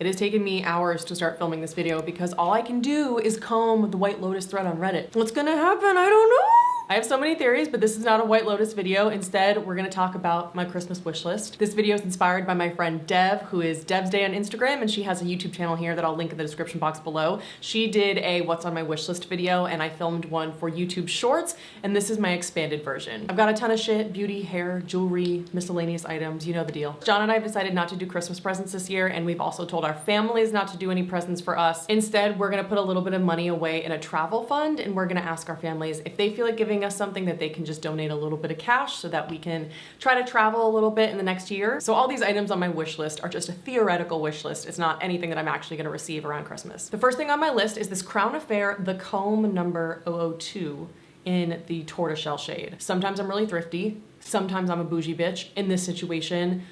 It has taken me hours to start filming this video because all I can do is comb the White Lotus thread on Reddit. What's gonna happen? I don't know. I have so many theories, but this is not a White Lotus video. Instead, we're gonna talk about my Christmas wish list. This video is inspired by my friend Dev, who is Dev's Day on Instagram, and she has a YouTube channel here that I'll link in the description box below. She did a what's on my wish list video, and I filmed one for YouTube Shorts, and this is my expanded version. I've got a ton of shit: beauty, hair, jewelry, miscellaneous items, you know the deal. John and I have decided not to do Christmas presents this year, and we've also told our families not to do any presents for us. Instead, we're gonna put a little bit of money away in a travel fund, and we're gonna ask our families if they feel like giving us something that they can just donate a little bit of cash so that we can try to travel a little bit in the next year. So all these items on my wish list are just a theoretical wish list. It's not anything that I'm actually gonna receive around Christmas. The first thing on my list is this Crown Affair, the comb number 002 in the tortoiseshell shade. Sometimes I'm really thrifty, sometimes I'm a bougie bitch. In this situation,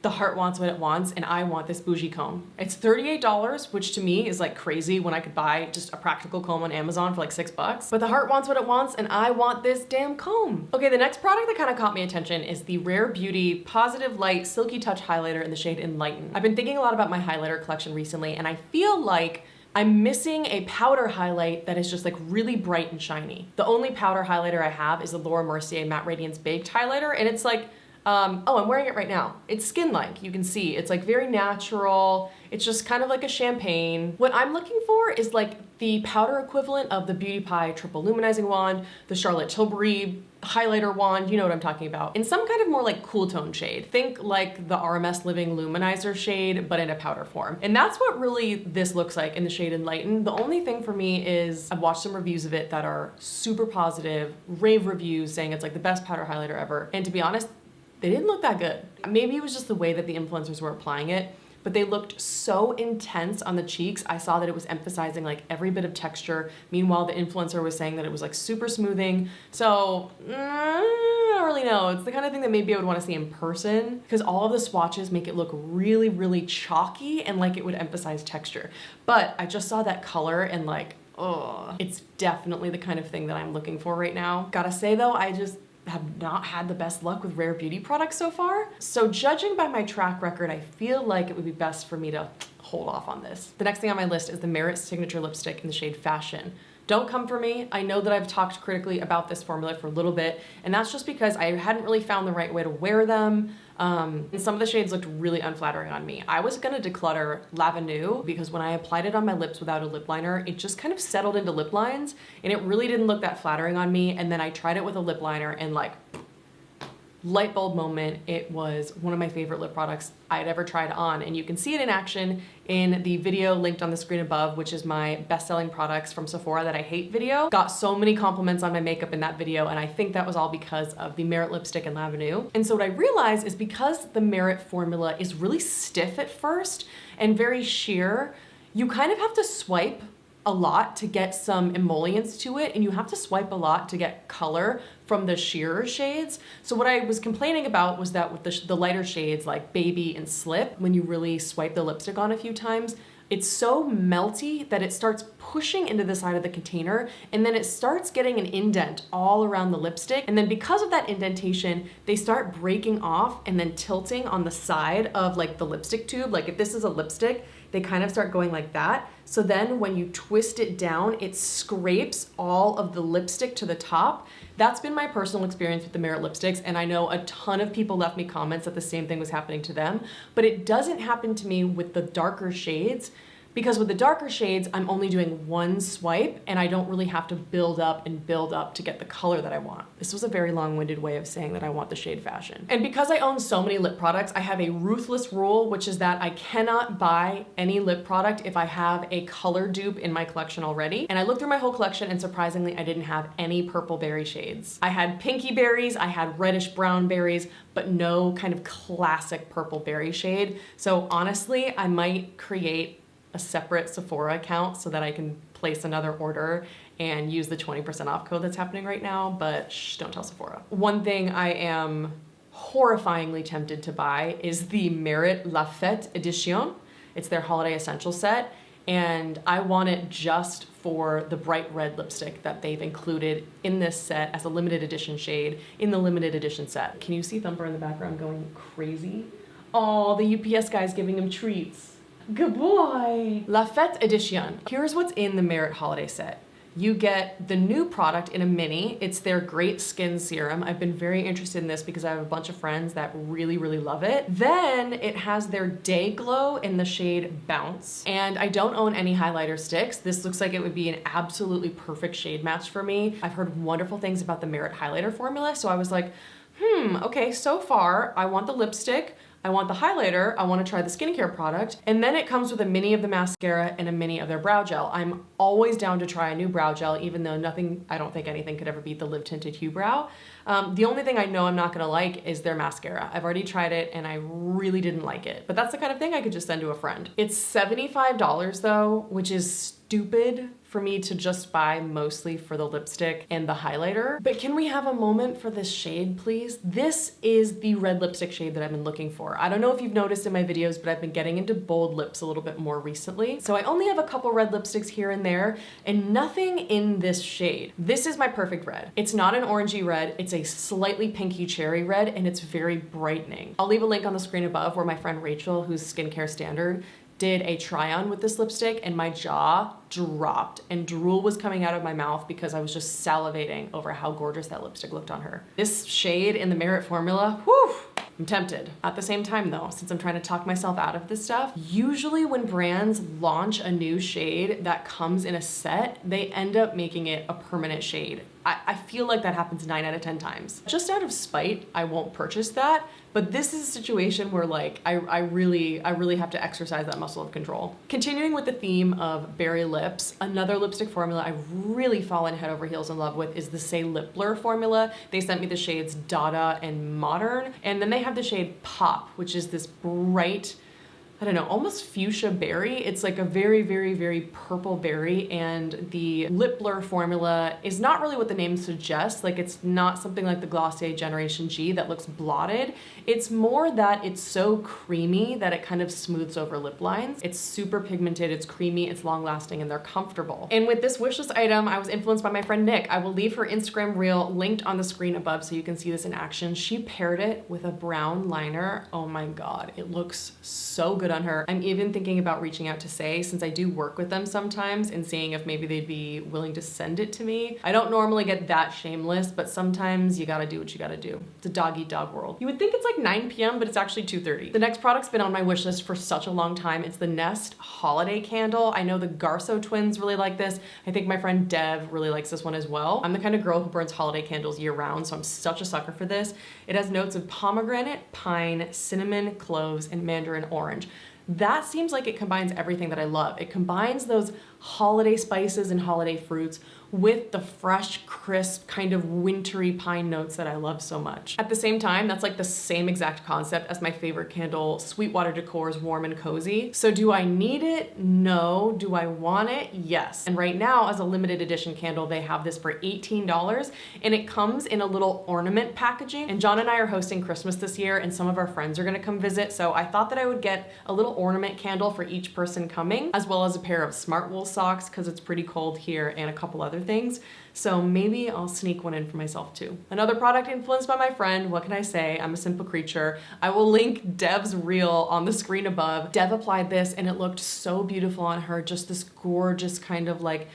the heart wants what it wants, and I want this bougie comb. It's $38, which to me is like crazy when I could buy just a practical comb on Amazon for like $6. But the heart wants what it wants, and I want this damn comb. Okay, the next product that kind of caught my attention is the Rare Beauty Positive Light Silky Touch Highlighter in the shade Enlighten. I've been thinking a lot about my highlighter collection recently, and I feel like I'm missing a powder highlight that is just like really bright and shiny. The only powder highlighter I have is the Laura Mercier Matte Radiance Baked Highlighter, and it's like, oh, I'm wearing it right now. It's skin-like, you can see. It's like very natural. It's just kind of like a champagne. What I'm looking for is like the powder equivalent of the Beauty Pie Triple Luminizing Wand, the Charlotte Tilbury highlighter wand, you know what I'm talking about, in some kind of more like cool tone shade. Think like the RMS Living Luminizer shade, but in a powder form. And that's what really this looks like in the shade Enlighten. The only thing for me is I've watched some reviews of it that are super positive, rave reviews saying it's like the best powder highlighter ever. And to be honest, they didn't look that good. Maybe it was just the way that the influencers were applying it, but they looked so intense on the cheeks. I saw that it was emphasizing like every bit of texture. Meanwhile, the influencer was saying that it was like super smoothing. So, I don't really know. It's the kind of thing that maybe I would want to see in person, because all of the swatches make it look really, really chalky and like it would emphasize texture. But I just saw that color and like, oh, it's definitely the kind of thing that I'm looking for right now. Gotta say though, I just have not had the best luck with Rare Beauty products so far. So judging by my track record, I feel like it would be best for me to hold off on this. The next thing on my list is the Merit Signature Lipstick in the shade Fashion. Don't come for me. I know that I've talked critically about this formula for a little bit, and that's just because I hadn't really found the right way to wear them. And some of the shades looked really unflattering on me. I was gonna declutter L'Avenue because when I applied it on my lips without a lip liner, it just kind of settled into lip lines, and it really didn't look that flattering on me. And then I tried it with a lip liner, and like, light bulb moment, it was one of my favorite lip products I had ever tried on, and you can see it in action in the video linked on the screen above, which is my best-selling products from Sephora that I hate video. Got so many compliments on my makeup in that video, and I think that was all because of the Merit lipstick in L'Avenue. And so what I realized is because the Merit formula is really stiff at first and very sheer, you kind of have to swipe a lot to get some emollients to it, and you have to swipe a lot to get color from the sheerer shades. So what I was complaining about was that with the lighter shades like Baby and Slip, when you really swipe the lipstick on a few times, it's so melty that it starts pushing into the side of the container, and then it starts getting an indent all around the lipstick. And then because of that indentation, they start breaking off and then tilting on the side of like the lipstick tube. Like if this is a lipstick, they kind of start going like that. So then when you twist it down, it scrapes all of the lipstick to the top. That's been my personal experience with the Merit lipsticks, and I know a ton of people left me comments that the same thing was happening to them, but it doesn't happen to me with the darker shades, because with the darker shades, I'm only doing one swipe and I don't really have to build up and build up to get the color that I want. This was a very long-winded way of saying that I want the shade Fashion. And because I own so many lip products, I have a ruthless rule, which is that I cannot buy any lip product if I have a color dupe in my collection already. And I looked through my whole collection, and surprisingly, I didn't have any purple berry shades. I had pinky berries, I had reddish brown berries, but no kind of classic purple berry shade. So honestly, I might create a separate Sephora account so that I can place another order and use the 20% off code that's happening right now, but shh, don't tell Sephora. One thing I am horrifyingly tempted to buy is the Merit La Fête Edition. It's their holiday essential set, and I want it just for the bright red lipstick that they've included in this set as a limited edition shade in the limited edition set. Can you see Thumper in the background going crazy? Oh, the UPS guy's giving him treats. Good boy. La Fête Edition. Here's what's in the Merit holiday set. You get the new product in a mini. It's their Great Skin Serum. I've been very interested in this because I have a bunch of friends that really, really love it. Then it has their Day Glow in the shade Bounce. And I don't own any highlighter sticks. This looks like it would be an absolutely perfect shade match for me. I've heard wonderful things about the Merit highlighter formula, so I was like, okay, so far I want the lipstick, I want the highlighter, I want to try the skincare product, and then it comes with a mini of the mascara and a mini of their brow gel. I'm always down to try a new brow gel, even though I don't think anything could ever beat the Live Tinted Hue Brow. The only thing I know I'm not gonna like is their mascara. I've already tried it and I really didn't like it, but that's the kind of thing I could just send to a friend. It's $75 though, which is stupid for me to just buy mostly for the lipstick and the highlighter. But can we have a moment for this shade, please? This is the red lipstick shade that I've been looking for. I don't know if you've noticed in my videos, but I've been getting into bold lips a little bit more recently. So I only have a couple red lipsticks here and there, and nothing in this shade. This is my perfect red. It's not an orangey red, it's a slightly pinky cherry red, and it's very brightening. I'll leave a link on the screen above where my friend Rachel, who's Skincare Standard, did a try on with this lipstick and my jaw dropped and drool was coming out of my mouth because I was just salivating over how gorgeous that lipstick looked on her. This shade in the Merit formula, whew, I'm tempted. At the same time though, since I'm trying to talk myself out of this stuff, usually when brands launch a new shade that comes in a set, they end up making it a permanent shade. I feel like that happens 9 out of 10 times. Just out of spite, I won't purchase that, but this is a situation where like, I really have to exercise that muscle of control. Continuing with the theme of berry lips, another lipstick formula I've really fallen head over heels in love with is the Say Lip Blur formula. They sent me the shades Dada and Modern, and then they have the shade Pop, which is this bright, I don't know, almost fuchsia berry. It's like a very, very, very purple berry, and the Lip Blur formula is not really what the name suggests. Like, it's not something like the Glossier Generation G that looks blotted. It's more that it's so creamy that it kind of smooths over lip lines. It's super pigmented, it's creamy, it's long lasting, and they're comfortable. And with this wishlist item, I was influenced by my friend Nick. I will leave her Instagram reel linked on the screen above so you can see this in action. She paired it with a brown liner. Oh my God, it looks so good on her. I'm even thinking about reaching out to Say, since I do work with them sometimes, and seeing if maybe they'd be willing to send it to me. I don't normally get that shameless, but sometimes you gotta do what you gotta do. It's a dog eat dog world. You would think it's like 9 p.m., but it's actually 2:30. The next product's been on my wish list for such a long time. It's the Nest Holiday Candle. I know the Garso twins really like this. I think my friend Dev really likes this one as well. I'm the kind of girl who burns holiday candles year round, so I'm such a sucker for this. It has notes of pomegranate, pine, cinnamon, cloves, and mandarin orange. That seems like it combines everything that I love. It combines those holiday spices and holiday fruits with the fresh, crisp, kind of wintry pine notes that I love so much. At the same time, that's like the same exact concept as my favorite candle, Sweetwater Decor's Warm and Cozy. So do I need it? No. Do I want it? Yes. And right now, as a limited edition candle, they have this for $18, and it comes in a little ornament packaging. And John and I are hosting Christmas this year, and some of our friends are gonna come visit, so I thought that I would get a little ornament candle for each person coming, as well as a pair of Smart Wool socks, because it's pretty cold here, and a couple other things. So maybe I'll sneak one in for myself too. Another product influenced by my friend. What can I say? I'm a simple creature. I will link Dev's reel on the screen above. Dev applied this and it looked so beautiful on her. Just this gorgeous kind of like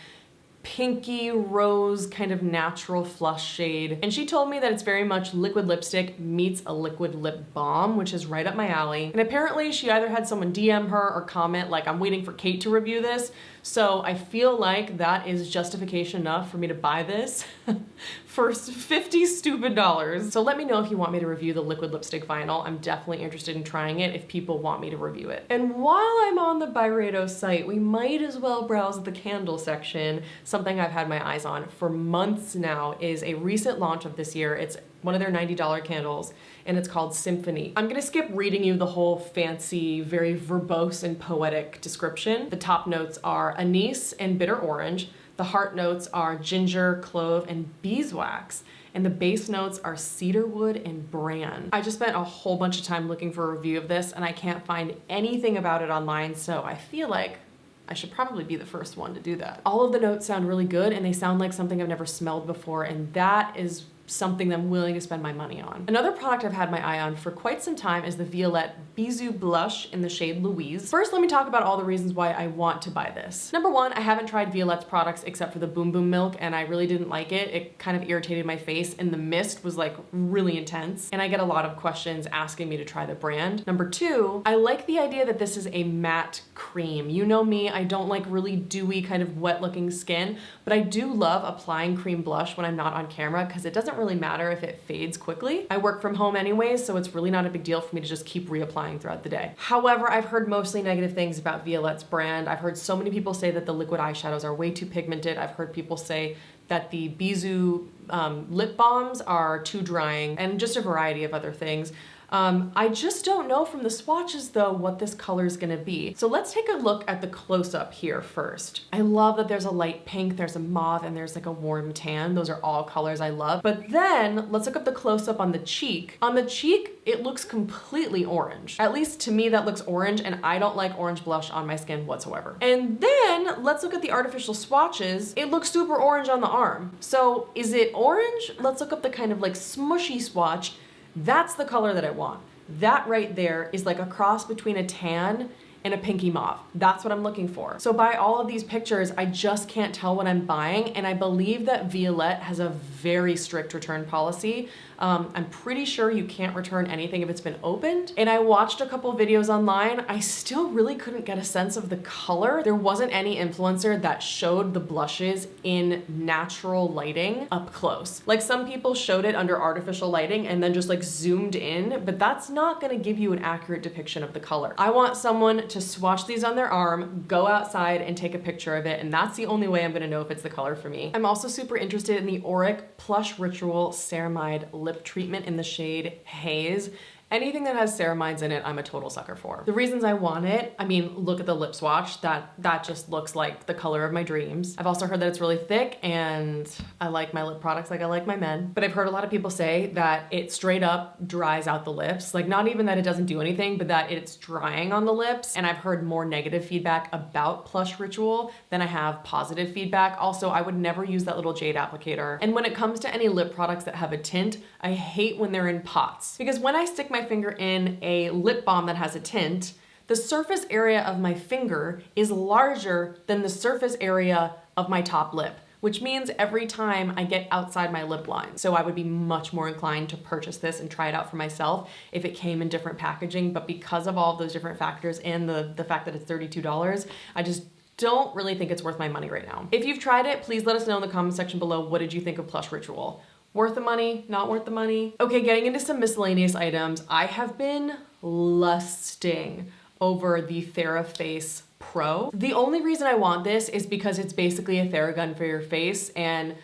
pinky rose kind of natural flush shade. And she told me that it's very much liquid lipstick meets a liquid lip balm, which is right up my alley. And apparently she either had someone DM her or comment like, I'm waiting for Kate to review this. So I feel like that is justification enough for me to buy this for $50 stupid. So let me know if you want me to review the liquid lipstick vinyl. I'm definitely interested in trying it if people want me to review it. And while I'm on the Byredo site, we might as well browse the candle section. Something I've had my eyes on for months now is a recent launch of this year. It's one of their $90 candles, and it's called Symphony. I'm gonna skip reading you the whole fancy, very verbose and poetic description. The top notes are anise and bitter orange. The heart notes are ginger, clove, and beeswax. And the base notes are cedarwood and bran. I just spent a whole bunch of time looking for a review of this, and I can't find anything about it online, so I feel like I should probably be the first one to do that. All of the notes sound really good, and they sound like something I've never smelled before, and that is something that I'm willing to spend my money on. Another product I've had my eye on for quite some time is the Violette Bisou Blush in the shade Louise. First, let me talk about all the reasons why I want to buy this. Number one, I haven't tried Violette's products except for the Boom Boom Milk, and I really didn't like it. It kind of irritated my face, and the mist was like really intense, and I get a lot of questions asking me to try the brand. Number two, I like the idea that this is a matte cream. You know me, I don't like really dewy kind of wet looking skin, but I do love applying cream blush when I'm not on camera because it doesn't really matter if it fades quickly. I work from home anyways, so it's really not a big deal for me to just keep reapplying throughout the day. However, I've heard mostly negative things about Violette's brand. I've heard so many people say that the liquid eyeshadows are way too pigmented. I've heard people say that the Bisou lip balms are too drying, and just a variety of other things. I just don't know from the swatches though what this color is gonna be. So let's take a look at the close-up here first. I love that there's a light pink, there's a mauve, and there's like a warm tan. Those are all colors I love. But then let's look at the close-up on the cheek. On the cheek, it looks completely orange. At least to me that looks orange, and I don't like orange blush on my skin whatsoever. And then let's look at the artificial swatches. It looks super orange on the arm. So is it orange? Let's look up the kind of like smushy swatch. That's the color that I want. That right there is like a cross between a tan and a pinky mauve. That's what I'm looking for. So by all of these pictures, I just can't tell what I'm buying, and I believe that Violette has a very strict return policy. I'm pretty sure you can't return anything if it's been opened. And I watched a couple videos online. I still really couldn't get a sense of the color. There wasn't any influencer that showed the blushes in natural lighting up close. Like some people showed it under artificial lighting and then just like zoomed in, but that's not gonna give you an accurate depiction of the color. I want someone to swatch these on their arm, go outside and take a picture of it, and that's the only way I'm gonna know if it's the color for me. I'm also super interested in the Auric Plush Ritual Ceramide Lip Treatment in the shade Haze. Anything that has ceramides in it, I'm a total sucker for. The reasons I want it, I mean, look at the lip swatch. That just looks like the color of my dreams. I've also heard that it's really thick, and I like my lip products like I like my men. But I've heard a lot of people say that it straight up dries out the lips. Like not even that it doesn't do anything, but that it's drying on the lips. And I've heard more negative feedback about Plush Ritual than I have positive feedback. Also, I would never use that little jade applicator. And when it comes to any lip products that have a tint, I hate when they're in pots. Because when I stick my finger in a lip balm that has a tint, the surface area of my finger is larger than the surface area of my top lip, which means every time I get outside my lip line. So I would be much more inclined to purchase this and try it out for myself if it came in different packaging. But because of all of those different factors and the fact that it's $32, I just don't really think it's worth my money right now. If you've tried it, please let us know in the comment section below, what did you think of Plush Ritual? Worth the money? Not worth the money? Okay, getting into some miscellaneous items. I have been lusting over the TheraFace Pro. The only reason I want this is because it's basically a Theragun for your face, and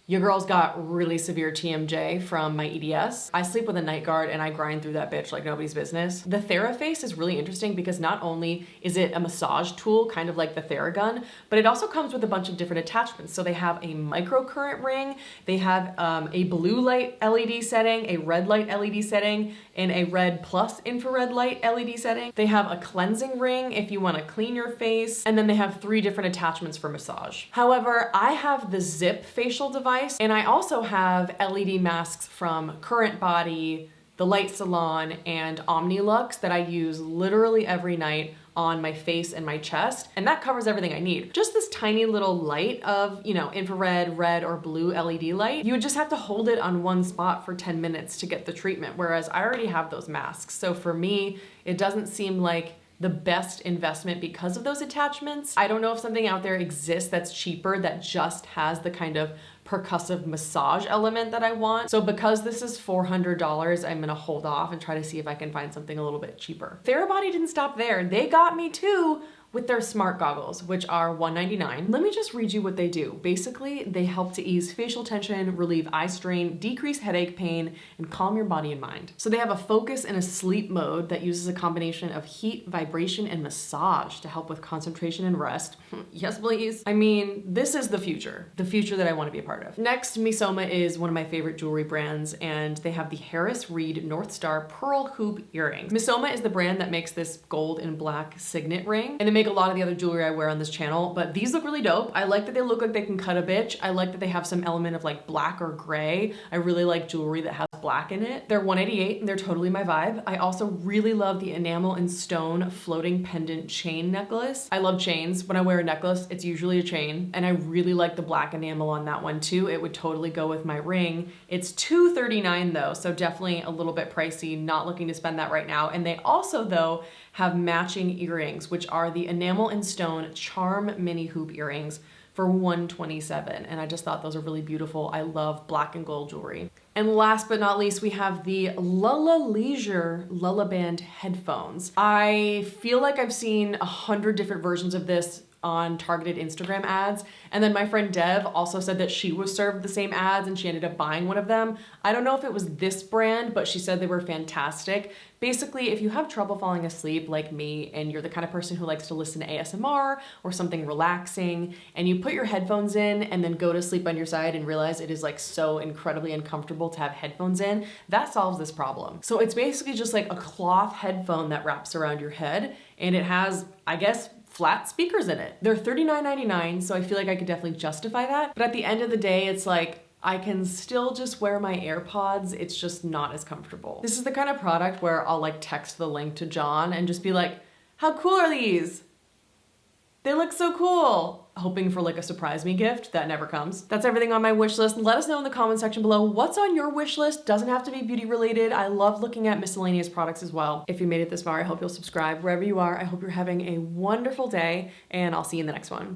your girl's got really severe TMJ from my EDS. I sleep with a night guard and I grind through that bitch like nobody's business. The TheraFace is really interesting because not only is it a massage tool, kind of like the Theragun, but it also comes with a bunch of different attachments. So they have a microcurrent ring, they have a blue light LED setting, a red light LED setting, and a red plus infrared light LED setting. They have a cleansing ring if you want to clean your face, and then they have 3 different attachments for massage. However, I have the Zip facial device, and I also have LED masks from Current Body, The Light Salon, and Omnilux that I use literally every night on my face and my chest, and that covers everything I need. Just this tiny little light of, you know, infrared, red, or blue LED light. You would just have to hold it on one spot for 10 minutes to get the treatment, whereas I already have those masks. So for me, it doesn't seem like the best investment because of those attachments. I don't know if something out there exists that's cheaper that just has the kind of percussive massage element that I want. So because this is $400, I'm gonna hold off and try to see if I can find something a little bit cheaper. Therabody didn't stop there. They got me too with their smart goggles, which are $199. Let me just read you what they do. Basically, they help to ease facial tension, relieve eye strain, decrease headache pain, and calm your body and mind. So they have a focus and a sleep mode that uses a combination of heat, vibration, and massage to help with concentration and rest. Yes, please. I mean, this is the future that I want to be a part of. Next, Misoma is one of my favorite jewelry brands, and they have the Harris Reed North Star Pearl Hoop earrings. Misoma is the brand that makes this gold and black signet ring, and they make make a lot of the other jewelry I wear on this channel, but these look really dope. I like that they look like they can cut a bitch. I like that they have some element of like black or gray. I really like jewelry that has black in it. They're $188 and they're totally my vibe. I also really love the enamel and stone floating pendant chain necklace. I love chains. When I wear a necklace, it's usually a chain, and I really like the black enamel on that one too. It would totally go with my ring. It's $239 though, so definitely a little bit pricey, not looking to spend that right now. And they also though have matching earrings, which are the enamel and stone charm mini hoop earrings for $127. And I just thought those are really beautiful. I love black and gold jewelry. And last but not least, we have the Lulla Leisure Lulla Band headphones. I feel like I've seen 100 different versions of this on targeted Instagram ads. And then my friend Dev also said that she was served the same ads and she ended up buying one of them. I don't know if it was this brand, but she said they were fantastic. Basically, if you have trouble falling asleep like me and you're the kind of person who likes to listen to ASMR or something relaxing, and you put your headphones in and then go to sleep on your side and realize it is like so incredibly uncomfortable to have headphones in, that solves this problem. So it's basically just like a cloth headphone that wraps around your head, and it has, I guess, flat speakers in it. They're $39.99, so I feel like I could definitely justify that. But at the end of the day, it's like, I can still just wear my AirPods, it's just not as comfortable. This is the kind of product where I'll like text the link to John and just be like, how cool are these? They look so cool. Hoping for like a surprise me gift that never comes. That's everything on my wish list. Let us know in the comment section below what's on your wish list. Doesn't have to be beauty related. I love looking at miscellaneous products as well. If you made it this far, I hope you'll subscribe wherever you are. I hope you're having a wonderful day, and I'll see you in the next one.